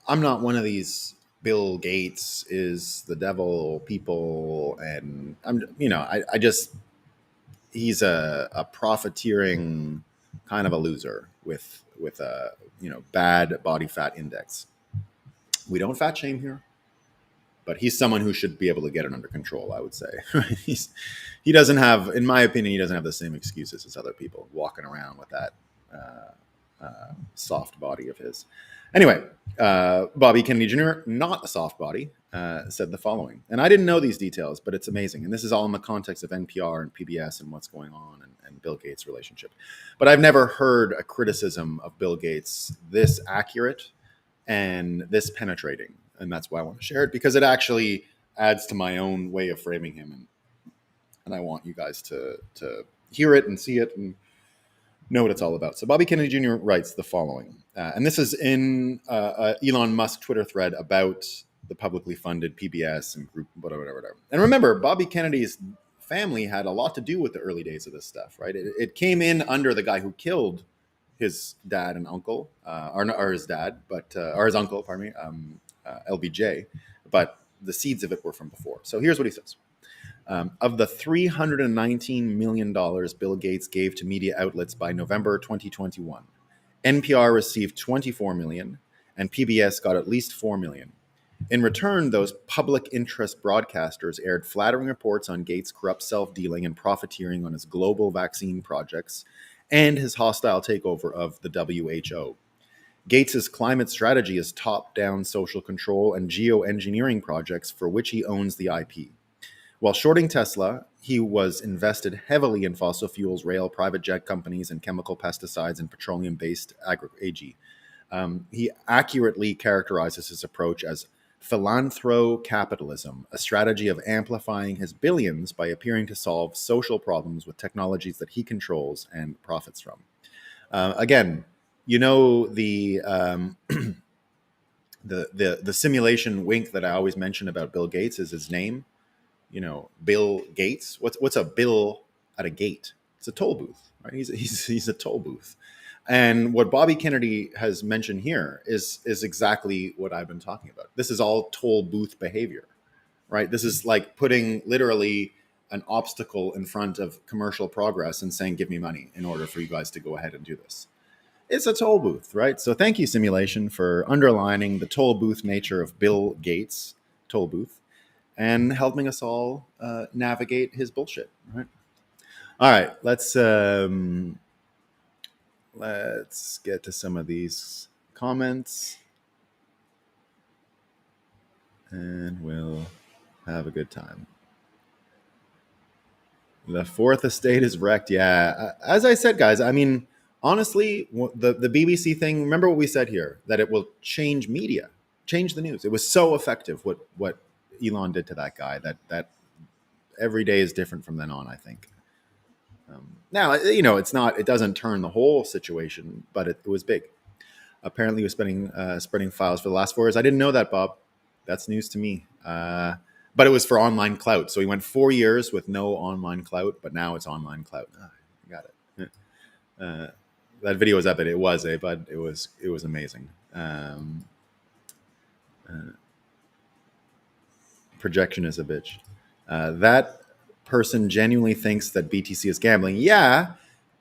I'm not one of these Bill Gates is the devil people. And I just, he's a profiteering kind of a loser with a, bad body fat index. We don't fat shame here, but he's someone who should be able to get it under control, I would say. He doesn't have, in my opinion, he doesn't have the same excuses as other people walking around with that soft body of his. Anyway, Bobby Kennedy Jr., not a soft body, said the following. And I didn't know these details, but it's amazing. And this is all in the context of NPR and PBS and what's going on and Bill Gates' relationship. But I've never heard a criticism of Bill Gates this accurate and this penetrating. And that's why I want to share it, because it actually adds to my own way of framing him. And I want you guys to hear it and see it and know what it's all about. So Bobby Kennedy Jr. writes the following, and this is in Elon Musk Twitter thread about the publicly funded PBS and group, whatever. And remember, Bobby Kennedy's family had a lot to do with the early days of this stuff, right? It came in under the guy who killed his dad and uncle, or his dad, but or his uncle, pardon me, LBJ. But the seeds of it were from before. So here's what he says. Of the $319 million Bill Gates gave to media outlets by November 2021, NPR received $24 million, and PBS got at least $4 million. In return, those public interest broadcasters aired flattering reports on Gates' corrupt self-dealing and profiteering on his global vaccine projects and his hostile takeover of the WHO. Gates' climate strategy is top-down social control and geoengineering projects for which he owns the IP. While shorting Tesla, he was invested heavily in fossil fuels, rail, private jet companies, and chemical pesticides and petroleum-based AG. He accurately characterizes his approach as Philanthro-capitalism, a strategy of amplifying his billions by appearing to solve social problems with technologies that he controls and profits from. Again, the simulation wink that I always mention about Bill Gates is his name. Bill Gates. What's a bill at a gate? It's a toll booth, right? He's a toll booth. And what Bobby Kennedy has mentioned here is exactly what I've been talking about. This is all toll booth behavior, right? This is like putting literally an obstacle in front of commercial progress and saying, give me money in order for you guys to go ahead and do this. It's a toll booth, right? So thank you, simulation, for underlining the toll booth nature of Bill Gates' toll booth and helping us all navigate his bullshit, right? All right, let's get to some of these comments, and we'll have a good time. The fourth estate is wrecked. Yeah, as I said, guys. I mean, honestly, the BBC thing. Remember what we said here, that it will change media, change the news. It was so effective what Elon did to that guy that every day is different from then on, I think. Now, it's not. It doesn't turn the whole situation, but it was big. Apparently, he was spreading files for the last 4 years. I didn't know that, Bob. That's news to me. But it was for online clout. So he went 4 years with no online clout, but now it's online clout. I got it. That video was epic. It was, bud. It was amazing. Projection is a bitch. That person genuinely thinks that BTC is gambling. Yeah,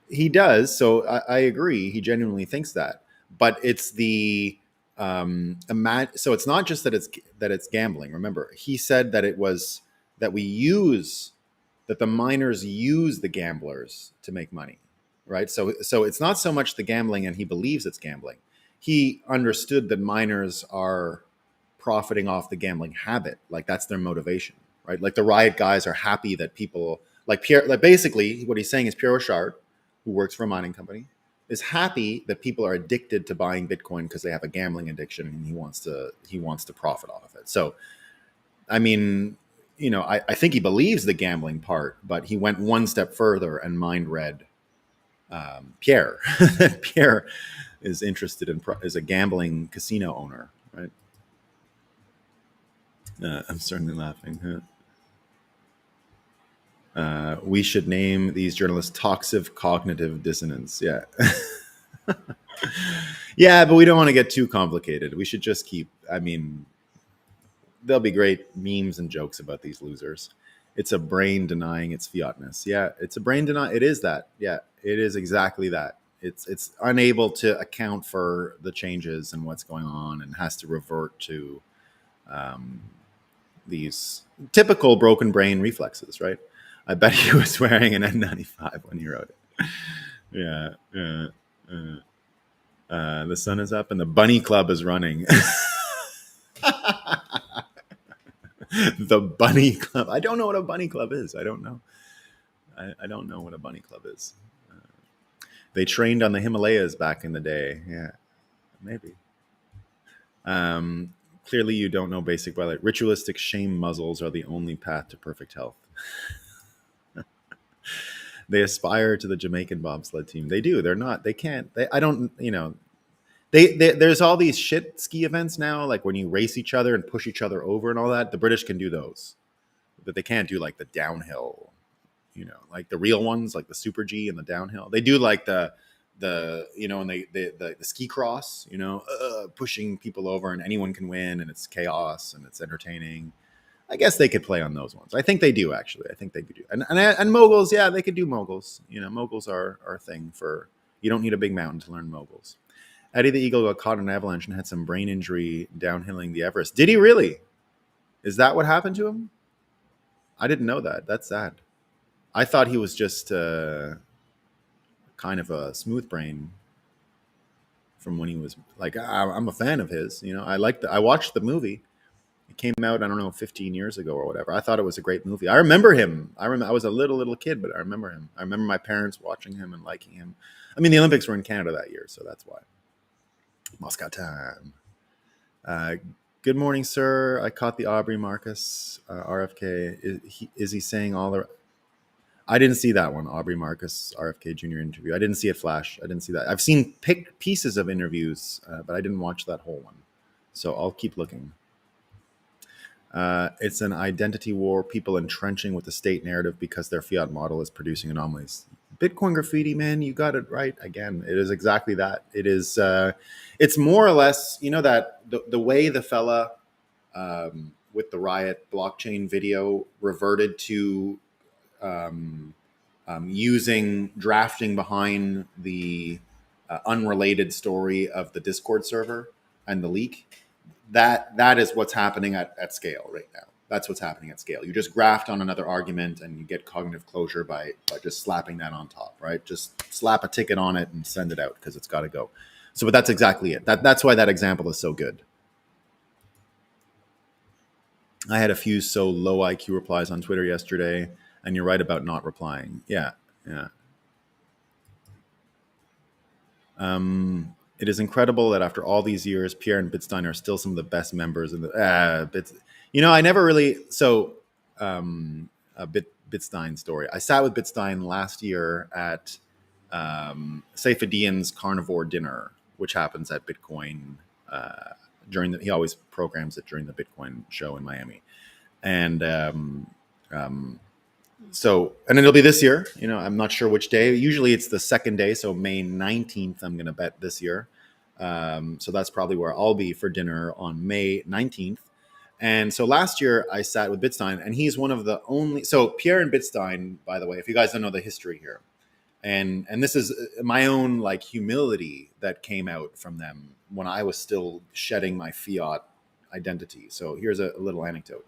he does. So I agree. He genuinely thinks that. But it's the so it's not just that it's gambling. Remember, he said that it was that the miners use the gamblers to make money, right? So it's not so much the gambling, and he believes it's gambling. He understood that miners are profiting off the gambling habit, like that's their motivation, right? Like the Riot guys are happy that people like Pierre. Like basically, what he's saying is Pierre Rochard, who works for a mining company, is happy that people are addicted to buying Bitcoin because they have a gambling addiction, and he wants to profit off of it. So, I mean, I think he believes the gambling part, but he went one step further and mind read Pierre. Pierre is interested in is a gambling casino owner, right? I'm certainly laughing. We should name these journalists toxic cognitive dissonance. Yeah. Yeah, but we don't want to get too complicated. We should just keep, I mean, there'll be great memes and jokes about these losers. It's a brain denying its fiatness. Yeah, it's a brain deny. It is that. Yeah, it is exactly that. It's unable to account for the changes and what's going on, and has to revert to um, these typical broken brain reflexes. Right. I bet he was wearing an N95 when he wrote it. Yeah. Yeah. The sun is up and the bunny club is running. The bunny club. I don't know what a bunny club is. I don't know. I don't know what a bunny club is. They trained on the Himalayas back in the day. Yeah, maybe. Clearly, you don't know basic biology. Ritualistic shame muzzles are the only path to perfect health. They aspire to the Jamaican bobsled team. They do. They're not. They can't. I don't. There's all these shit ski events now, like when you race each other and push each other over and all that. The British can do those, but they can't do like the downhill. Like the real ones, like the Super G and the downhill. They do like and the ski cross, pushing people over and anyone can win and it's chaos and it's entertaining. I guess they could play on those ones. I think they do actually. I think they could do. And moguls, yeah, they could do moguls. Moguls are a thing for. You don't need a big mountain to learn moguls. Eddie the Eagle got caught in an avalanche and had some brain injury downhilling the Everest. Did he really? Is that what happened to him? I didn't know that. That's sad. I thought he was just kind of a smooth brain from when he was like, I'm a fan of his. I watched the movie. It came out, I don't know, 15 years ago or whatever. I thought it was a great movie. I remember him. I was a little kid, but I remember him. I remember my parents watching him and liking him. I mean, the Olympics were in Canada that year, so that's why. Moscow time. Good morning, sir. I caught the Aubrey Marcus RFK. Is he saying all the? I didn't see that one, Aubrey Marcus RFK Jr. interview. I didn't see it flash. I didn't see that. I've seen pieces of interviews, but I didn't watch that whole one. So I'll keep looking. It's an identity war, people entrenching with the state narrative because their fiat model is producing anomalies. Bitcoin graffiti, man, you got it right. Again, it is exactly that. It is. It's more or less, that the way the fella with the Riot blockchain video reverted to using drafting behind the unrelated story of the Discord server and the leak. That is what's happening at scale right now. That's what's happening at scale. You just graft on another argument and you get cognitive closure by just slapping that on top, right? Just slap a ticket on it and send it out because it's got to go. So, but that's exactly it. That's why that example is so good. I had a few so low IQ replies on Twitter yesterday, and you're right about not replying. Yeah. It is incredible that after all these years, Pierre and Bitstein are still some of the best members in the Bits. I never really a Bitstein story. I sat with Bitstein last year at Saifedean's carnivore dinner, which happens at Bitcoin he always programs it during the Bitcoin show in Miami, and and it'll be this year. I'm not sure which day. Usually it's the second day, so May 19th. I'm going to bet this year. So that's probably where I'll be for dinner on May 19th. And so last year I sat with Bitstein, and he's one of the only. So Pierre and Bitstein, by the way, if you guys don't know the history here, and this is my own like humility that came out from them when I was still shedding my fiat identity. So here's a little anecdote.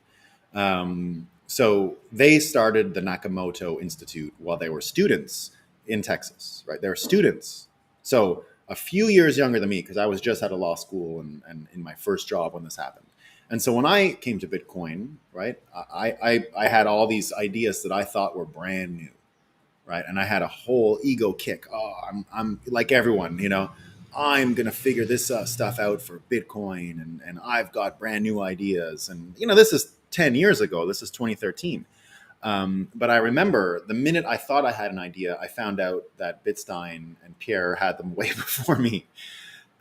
So they started the Nakamoto Institute while they were students in Texas, right? They were students. So a few years younger than me, because I was just out of law school and in my first job when this happened. And so when I came to Bitcoin, right, I had all these ideas that I thought were brand new, right? And I had a whole ego kick. Oh, I'm like everyone, I'm going to figure this stuff out for Bitcoin, and I've got brand new ideas. And, this is 10 years ago. This is 2013. But I remember the minute I thought I had an idea, I found out that Bitstein and Pierre had them way before me.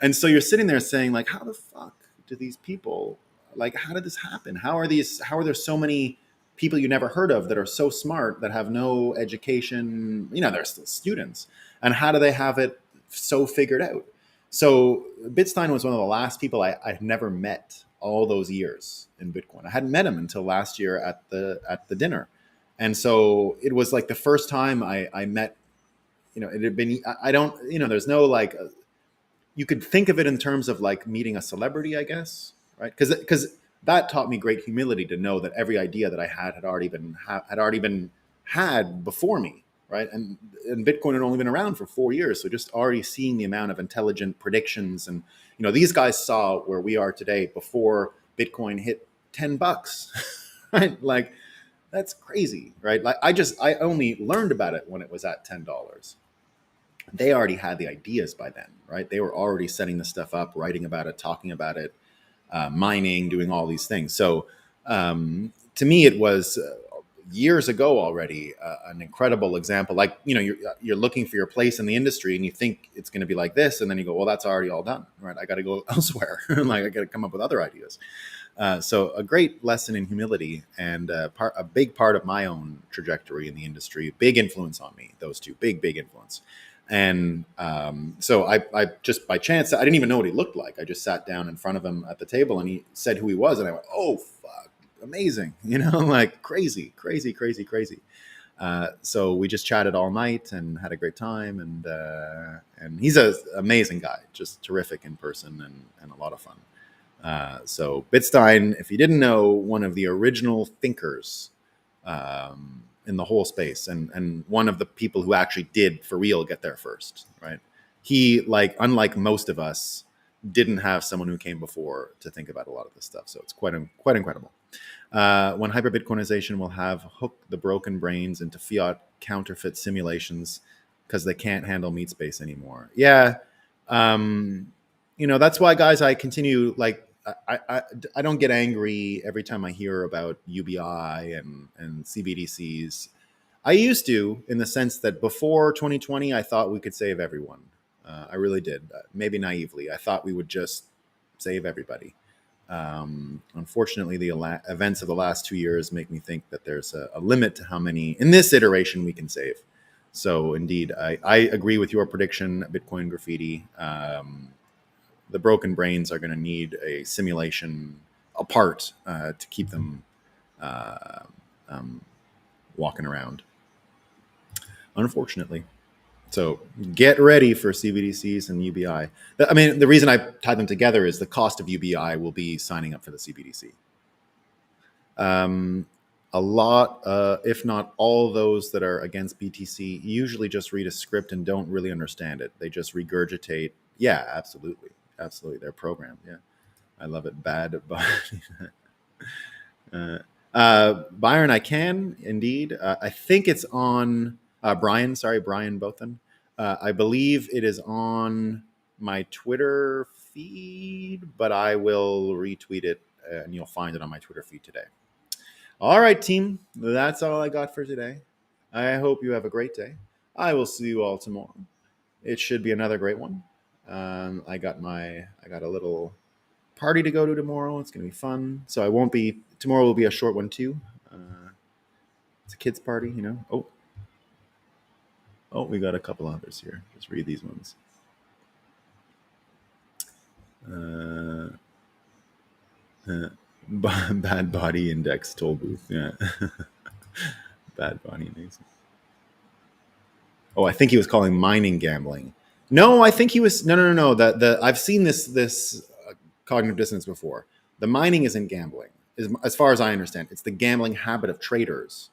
And so you're sitting there saying, like, how the fuck do these people like, how did this happen? How are there so many people you never heard of that are so smart that have no education? They're still students. And how do they have it so figured out? So Bitstein was one of the last people I'd never met all those years in Bitcoin. I hadn't met him until last year at the dinner. And so it was like the first time I met, it had been, I don't, there's no like, you could think of it in terms of like meeting a celebrity, I guess, right? Because that taught me great humility to know that every idea that I had already been had before me, right? And Bitcoin had only been around for 4 years, so just already seeing the amount of intelligent predictions, and these guys saw where we are today before Bitcoin hit $10, right? Like, that's crazy, right? Like, I only learned about it when it was at $10. They already had the ideas by then, right? They were already setting the stuff up, writing about it, talking about it, mining, doing all these things. So to me, it was years ago already an incredible example. Like, you're looking for your place in the industry and you think it's going to be like this. And then you go, well, that's already all done, right? I got to go elsewhere. Like, I got to come up with other ideas. So a great lesson in humility, and a big part of my own trajectory in the industry, big influence on me, those two, big influence. And so I just by chance, I didn't even know what he looked like. I just sat down in front of him at the table and he said who he was. And I went, oh, fuck, amazing. Like crazy. So we just chatted all night and had a great time. And he's an amazing guy, just terrific in person and a lot of fun. So Bitstein, if you didn't know, one of the original thinkers in the whole space, and one of the people who actually did for real get there first, right? He, like, unlike most of us, didn't have someone who came before to think about a lot of this stuff. So it's quite incredible. When hyper-Bitcoinization will have hooked the broken brains into fiat counterfeit simulations because they can't handle meat space anymore. Yeah. That's why, guys, I continue, like, I don't get angry every time I hear about UBI and CBDCs. I used to, in the sense that before 2020, I thought we could save everyone. I really did. Maybe naively, I thought we would just save everybody. Unfortunately, the events of the last 2 years make me think that there's a limit to how many in this iteration we can save. So indeed, I agree with your prediction, Bitcoin graffiti. The broken brains are going to need a simulation apart to keep them walking around, unfortunately. So get ready for CBDCs and UBI. I mean, the reason I tied them together is the cost of UBI will be signing up for the CBDC. A lot, if not all, those that are against BTC usually just read a script and don't really understand it. They just regurgitate. Yeah, absolutely. They're programmed. Yeah, I love it. Bad, but Byron, I can indeed. I think it's on Brian. Sorry, Brian Bothan. I believe it is on my Twitter feed, but I will retweet it and you'll find it on my Twitter feed today. All right, team. That's all I got for today. I hope you have a great day. I will see you all tomorrow. It should be another great one. I got a little party to go to tomorrow. It's going to be fun. So tomorrow will be a short one too. It's a kids party, Oh, we got a couple others here. Just read these ones. Bad body index toll booth. Yeah. Bad body index. Oh, I think he was calling mining gambling. No, I think he was no. I've seen this cognitive dissonance before. The mining isn't gambling, as far as I understand. It's the gambling habit of traders,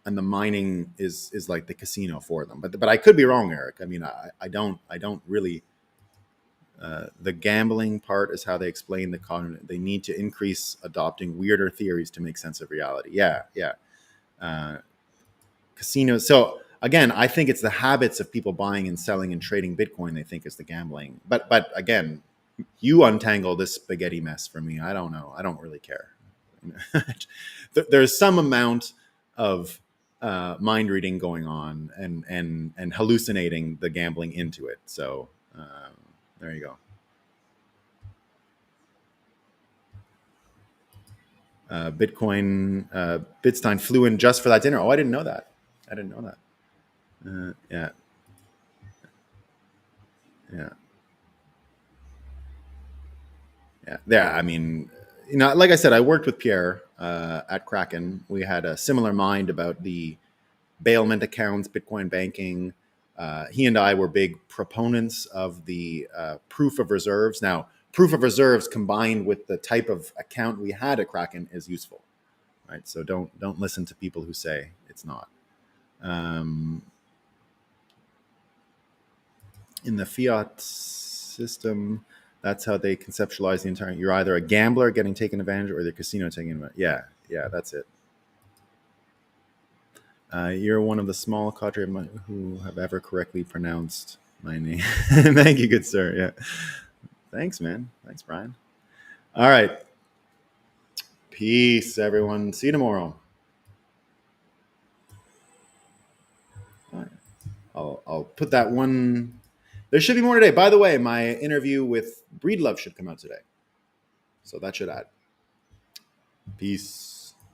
and the mining is like the casino for them. But I could be wrong, Eric. I mean, I don't really. The gambling part is how they explain the cognitive. They need to increase adopting weirder theories to make sense of reality. Yeah. Casinos. So again, I think it's the habits of people buying and selling and trading Bitcoin they think is the gambling. But again, you untangle this spaghetti mess for me. I don't know. I don't really care. There's some amount of mind reading going on and hallucinating the gambling into it. So there you go. Bitstein flew in just for that dinner. Oh, I didn't know that. I didn't know that. Yeah, yeah, yeah. Yeah, I mean, like I said, I worked with Pierre at Kraken. We had a similar mind about the bailment accounts, Bitcoin banking. He and I were big proponents of the proof of reserves. Now, proof of reserves combined with the type of account we had at Kraken is useful, right? So don't listen to people who say it's not. Um, in the fiat system, that's how they conceptualize the entire. You're either a gambler getting taken advantage or the casino taking advantage. Yeah, yeah, that's it. You're one of the small cadre who have ever correctly pronounced my name. Thank you, good sir. Yeah. Thanks, man. Thanks, Brian. All right. Peace, everyone. See you tomorrow. All right. I'll put that one. There should be more today. By the way, my interview with Breedlove should come out today. So that should add. Peace.